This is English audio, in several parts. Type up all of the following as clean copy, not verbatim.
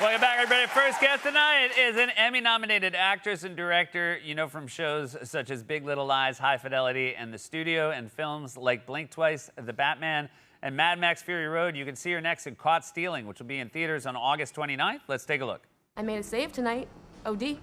Welcome back, everybody. First guest tonight is an Emmy-nominated actress and director you know from shows such as Big Little Lies, High Fidelity, and The Studio, and films like Blink Twice, The Batman, and Mad Max Fury Road. You can see her next in Caught Stealing, which will be in theaters on August 29th. Let's take a look. I made a save tonight. OD.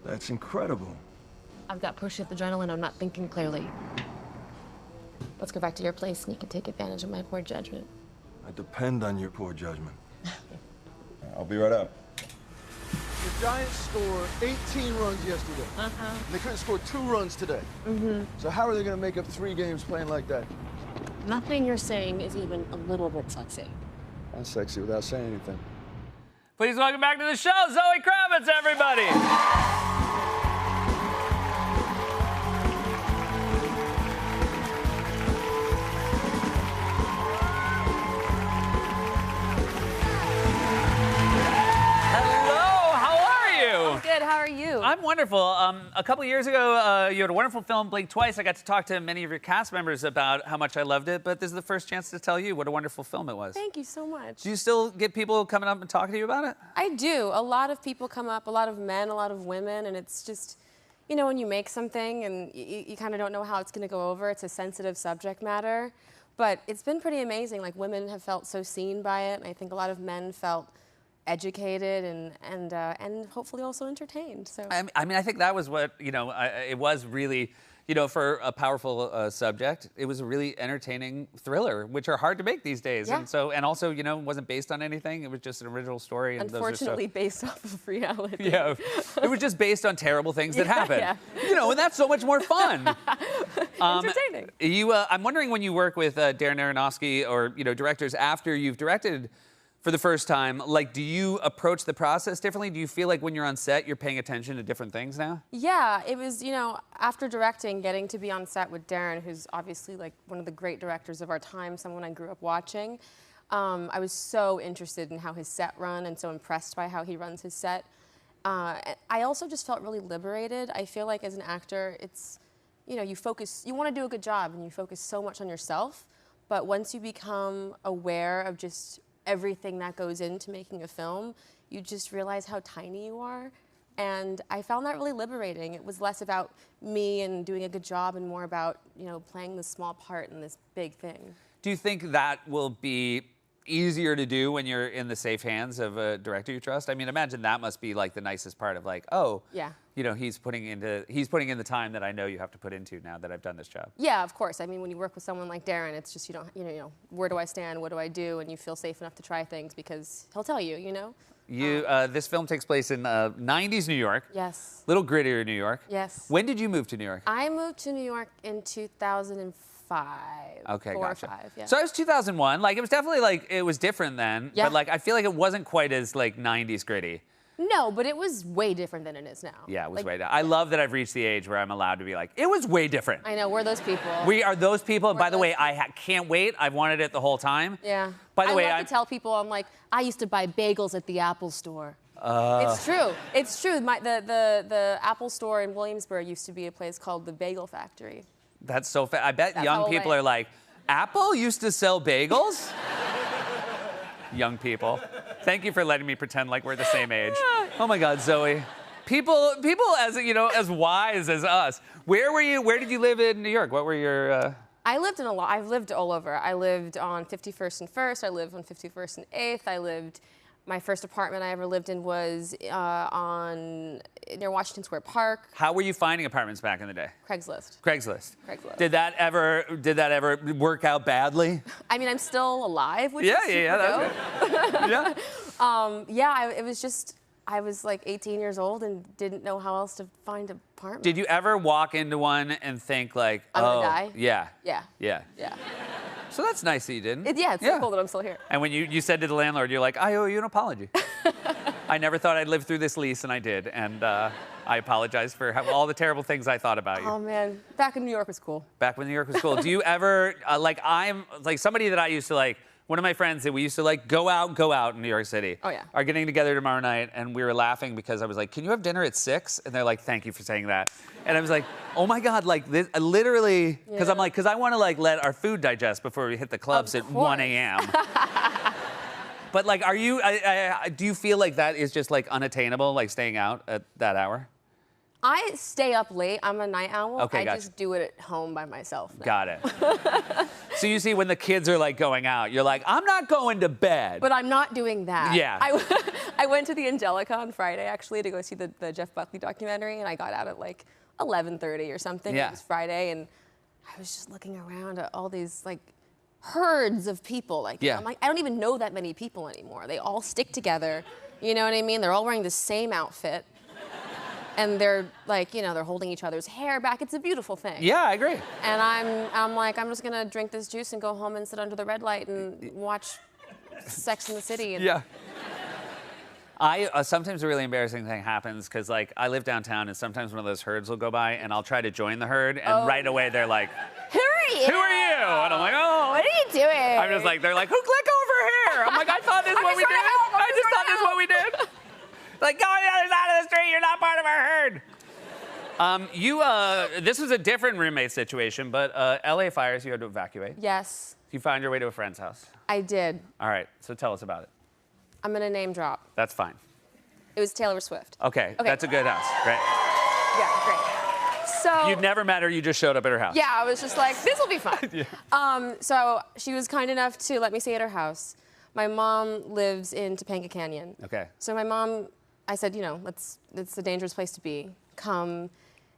That's incredible. I've got push-shift adrenaline. I'm not thinking clearly. Let's go back to your place and you can take advantage of my poor judgment. I depend on your poor judgment. I'll be right up. The Giants scored 18 runs yesterday. They couldn't score 2 runs today. So how are they going to make up 3 games playing like that? Nothing you're saying is even a little bit sexy. That's sexy without saying anything. Please welcome back to the show, Zoe Kravitz, everybody. Good, how are you? I'm wonderful. A couple years ago, you had a wonderful film, Blink Twice. I got to talk to many of your cast members about how much I loved it, but this is the first chance to tell you what a wonderful film it was. Thank you so much. Do you still get people coming up and talking to you about it? I do. A lot of people come up, a lot of men, a lot of women, and it's just, you know, when you make something and you kind of don't know how it's going to go over, it's a sensitive subject matter, but it's been pretty amazing. Like, women have felt so seen by it, and I think a lot of men felt educated and hopefully also entertained. So I mean, I think that was what, you know, it was really, you know, for a powerful subject, it was a really entertaining thriller, which are hard to make these days. Yeah. And also, you know, wasn't based on anything. It was just an original story. And unfortunately based off of reality. Yeah, it was just based on terrible things that happened. Yeah. You know, and that's so much more fun. Entertaining. I'm wondering, when you work with Darren Aronofsky or, you know, directors after you've directed for the first time, like, do you approach the process differently? Do you feel like when you're on set, you're paying attention to different things now? Yeah, it was, you know, after directing, getting to be on set with Darren, who's obviously like one of the great directors of our time, someone I grew up watching. I was so interested in how his set run and so impressed by how he runs his set. I also just felt really liberated. I feel like as an actor, it's, you know, you want to do a good job and you focus so much on yourself, but once you become aware of just everything that goes into making a film, you just realize how tiny you are. And I found that really liberating. It was less about me and doing a good job and more about, you know, playing this small part in this big thing. Do you think that will be easier to do when you're in the safe hands of a director you trust? I mean, imagine that must be like the nicest part of, like, oh, yeah, you know, he's putting in the time that I know you have to put into now that I've done this job. Yeah, of course. I mean, when you work with someone like Darren, it's just, you know, where do I stand? What do I do? And you feel safe enough to try things because he'll tell you, you know? This film takes place in 90s New York. Yes. Little grittier New York. Yes. When did you move to New York? I moved to New York in 2005. Okay, 4 gotcha. or 5, yeah. So it was 2001. Like, it was definitely, like, it was different then. Yeah. But, like, I feel like it wasn't quite as, like, 90s gritty. No, but it was way different than it is now. Yeah, it was like, way different. I love that I've reached the age where I'm allowed to be like, it was way different. I know, we're those people. We are those people. And by the those way, I can't wait. I've wanted it the whole time. Yeah. By the way, I love to tell people, I'm like, I used to buy bagels at the Apple store. It's true. It's true. The Apple store in Williamsburg used to be a place called the Bagel Factory. That's so I bet That's young how people old I are am. like, Apple used to sell bagels? Young people. Thank you for letting me pretend like we're the same age. Oh my God, Zoe. People as, you know, as wise as us. Where were you? Where did you live in New York? What were your? I lived in a lot. I've lived all over. I lived on 51st and 1st. I lived on 51st and 8th. My first apartment I ever lived in was near Washington Square Park. How were you finding apartments back in the day? Craigslist. Craigslist. Craigslist. Did that ever work out badly? I mean, I'm still alive, which is super that's good. Yeah. It was just, I was like 18 years old and didn't know how else to find an apartment. Did you ever walk into one and think like, I'm gonna die? Yeah. Yeah. Yeah. Yeah. So that's nice that you didn't. It's so cool that I'm still here. And when you said to the landlord, you're like, I owe you an apology. I never thought I'd live through this lease, and I did. And I apologize for all the terrible things I thought about you. Oh, man. Back in New York was cool. Back when New York was cool. Do you ever, I'm like somebody that I used to like, one of my friends that we used to like go out in New York City. Oh, yeah. Are getting together tomorrow night, and we were laughing because I was like, can you have dinner at 6? And they're like, thank you for saying that. And I was like, oh my God, like this, literally, because I'm like, because I want to like let our food digest before we hit the clubs at 1 a.m. but like, are you? Do you feel like that is just like unattainable, like staying out at that hour? I stay up late. I'm a night owl. Okay, I gotcha. just do it at home by myself now. Got it. So you see, when the kids are like going out, you're like, I'm not going to bed. But I'm not doing that. Yeah. I went to the Angelica on Friday, actually, to go see the Jeff Buckley documentary, and I got out at like 11:30 or something. Yeah. It was Friday, and I was just looking around at all these like herds of people. Like, Yeah. I'm like, I don't even know that many people anymore. They all stick together. You know what I mean? They're all wearing the same outfit. And they're like, you know, they're holding each other's hair back. It's a beautiful thing. Yeah, I agree. And I'm like, I'm just gonna drink this juice and go home and sit under the red light and watch Sex in the City. And Yeah. Sometimes a really embarrassing thing happens because like I live downtown and sometimes one of those herds will go by and I'll try to join the herd and right away they're like, Who are you? who are you? And I'm like, oh. What are you doing? I'm just like, they're like, who click over here? I'm like, I thought this is what we did. I just thought this is what we did. Like, go on the other side of the street. You're not part of our herd. This was a different roommate situation, but LA fires, you had to evacuate. Yes, You found your way to a friend's house. I did. All right, so tell us about it. I'm gonna name drop. That's fine. It was Taylor Swift. Okay, that's a good house. Great. Yeah, great. So You'd never met her, you just showed up at her house. yeah, I was just like, this will be fun. So she was kind enough to let me stay at her house. My mom lives in Topanga Canyon. Okay. So my mom, I said, you know, it's a dangerous place to be. Come.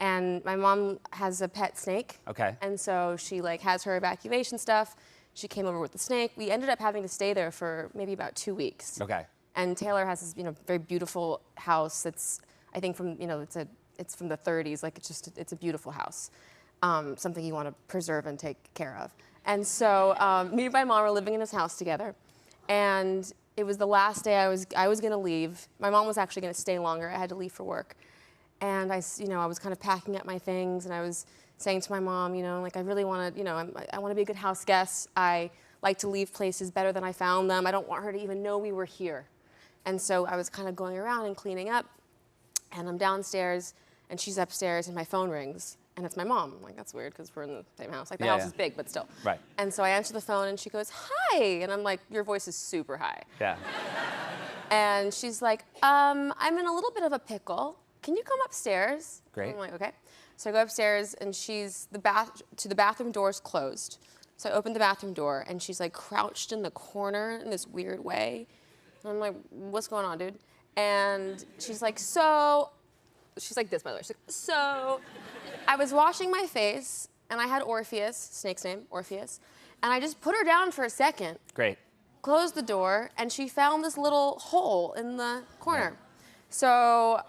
And my mom has a pet snake. Okay. And so she like has her evacuation stuff. She came over with the snake. We ended up having to stay there for maybe about 2 weeks. Okay. And Taylor has this, you know, very beautiful house that's, I think from, you know, it's from the 30s. Like it's a beautiful house. Something you want to preserve and take care of. And so me and my mom were living in this house together. And it was the last day I was going to leave. My mom was actually going to stay longer. I had to leave for work. And I was kind of packing up my things, and I was saying to my mom, you know, like, I really want to, you know, I want to be a good house guest. I like to leave places better than I found them. I don't want her to even know we were here. And so I was kind of going around and cleaning up, and I'm downstairs, and she's upstairs, and my phone rings. And it's my mom. I'm like, that's weird because we're in the same house. Like, the house is big, but still. Right. And so I answer the phone, and she goes, hi. And I'm like, your voice is super high. Yeah. And she's like, I'm in a little bit of a pickle. Can you come upstairs? Great. I'm like, okay. So I go upstairs, and the bathroom door's closed. So I open the bathroom door, and she's like crouched in the corner in this weird way. And I'm like, what's going on, dude? And she's like, she's like this, by the way. She's like, so I was washing my face, and I had Orpheus, snake's name, Orpheus, and I just put her down for a second, Great. closed the door, and she found this little hole in the corner. So,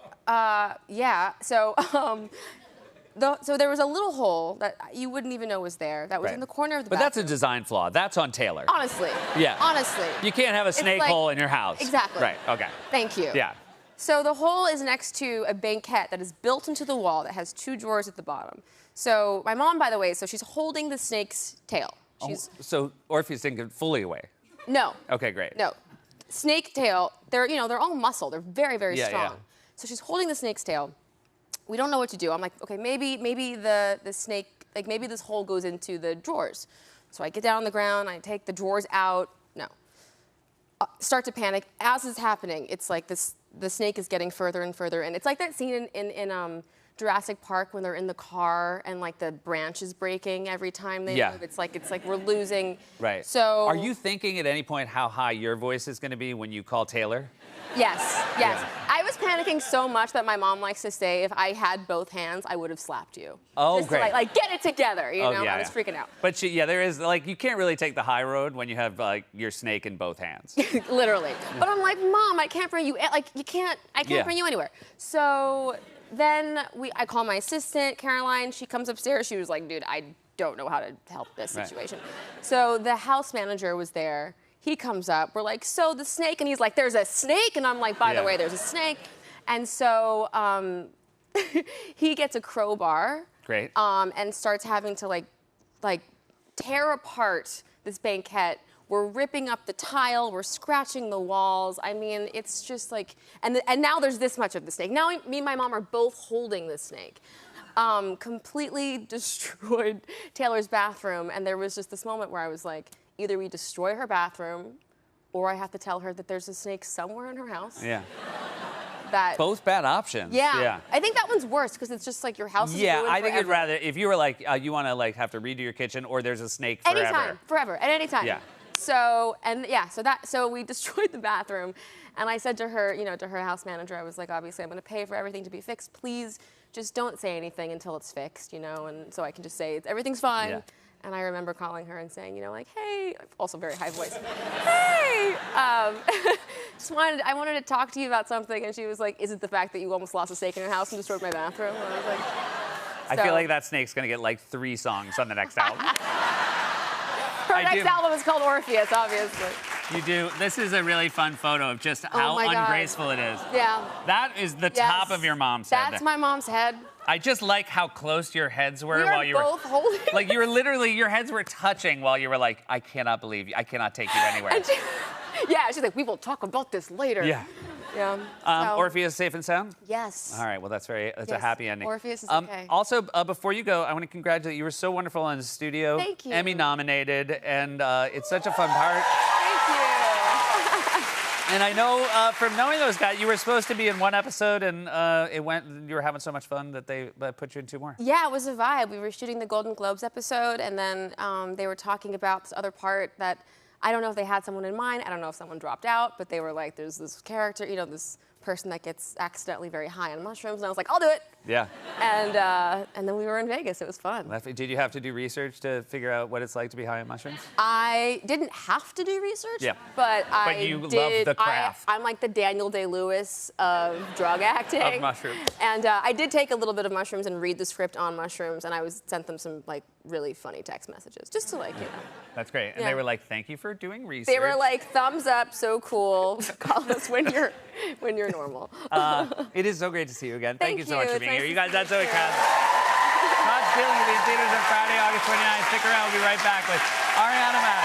so there was a little hole that you wouldn't even know was there. That was Right. in the corner of the But that's a bathroom. design flaw. That's on Taylor. Honestly. Yeah. Honestly. You can't have a snake like- hole in your house. Exactly. Right, okay. Thank you. Yeah. So the hole is next to a banquette that is built into the wall that has 2 drawers at the bottom. So my mom, by the way, so she's holding the snake's tail. She's So Orpheus didn't get fully away. no. Okay, great. No. Snake tail, they're all muscle. They're very, very Yeah, strong. yeah. So she's holding the snake's tail. We don't know what to do. I'm like, okay, maybe the snake, like maybe this hole goes into the drawers. So I get down on the ground, I take the drawers out. No. Start to panic. As it's happening, it's like the snake is getting further and further. And it's like that scene in Jurassic Park when they're in the car and like the branch is breaking every time they Yeah. move. It's like we're losing. Right. So Are you thinking at any point how high your voice is going to be when you call Taylor? Yes. I was panicking so much that my mom likes to say, if I had both hands, I would have slapped you. Oh, Just great. To like get it together, you know? yeah, I was yeah. freaking out. But there is, like, you can't really take the high road when you have, like, your snake in both hands. Literally. But I'm like, Mom, I can't bring you, I can't Yeah. bring you anywhere. So then I call my assistant, Caroline. She comes upstairs. She was like, dude, I don't know how to help this Right. situation. So the house manager was there. He comes up. We're like, so the snake? And he's like, there's a snake? And I'm like, by the Yeah. way, there's a snake. And so he gets a crowbar. Great. And starts having to like tear apart this banquette. We're ripping up the tile. We're scratching the walls. I mean, it's just like, and now there's this much of the snake. Now me and my mom are both holding the snake. Completely destroyed Taylor's bathroom. And there was just this moment where I was like, either we destroy her bathroom or I have to tell her that there's a snake somewhere in her house. Yeah. That. Both bad options. Yeah. I think that one's worse because it's just like your house is ruined I think you'd forever. rather, if you were like, you want to like have to redo your kitchen or there's a snake forever. Anytime, forever, at any time. Yeah. So we destroyed the bathroom, and I said to her, to her house manager, I was like, obviously, I'm going to pay for everything to be fixed. Please, just don't say anything until it's fixed, and so I can just say everything's fine. Yeah. And I remember calling her and saying, like, hey, also very high voice, hey, I wanted to talk to you about something, and she was like, is it the fact that you almost lost a snake in your house and destroyed my bathroom? And I was like, I feel like that snake's gonna get like 3 songs on the next album. Her next album is called Orpheus, obviously. You do. This is a really fun photo of just how my God. ungraceful it is. Yeah. That is the top of your mom's head. That's my mom's head. I just like how close your heads were We while you were both holding. Like you were literally, your heads were touching while you were like, I cannot believe you. I cannot take you anywhere. She's like, we will talk about this later. Yeah. Yeah. Orpheus safe and sound? Yes. All right, well, that's a Yes. happy ending. Orpheus is okay. Also, before you go, I want to congratulate you. You were so wonderful in the studio. Thank you. Emmy nominated, and it's such a fun part. Thank you. And I know from knowing those guys, you were supposed to be in 1 episode, and you were having so much fun that they put you in 2 more. Yeah, it was a vibe. We were shooting the Golden Globes episode, and then they were talking about this other part that I don't know if they had someone in mind. I don't know if someone dropped out, but they were like, there's this character, this person that gets accidentally very high on mushrooms, and I was like, I'll do it. Yeah. And then we were in Vegas. It was fun. Did you have to do research to figure out what it's like to be high on mushrooms? I didn't have to do research, Yeah. but you love did. the craft. I'm like the Daniel Day-Lewis of drug acting. Of mushrooms. And I did take a little bit of mushrooms and read the script on mushrooms, and I sent them some like really funny text messages, just to That's great. And Yeah. they were like, thank you for doing research. They were like, thumbs up, so cool. Call us when you're normal. It is so great to see you again. Thank you so much for It's being nice here. You to guys, see that's so you. exciting. Todd Steele will be in theaters on Friday, August 29th. Stick around. We'll be right back with Ariana Madison.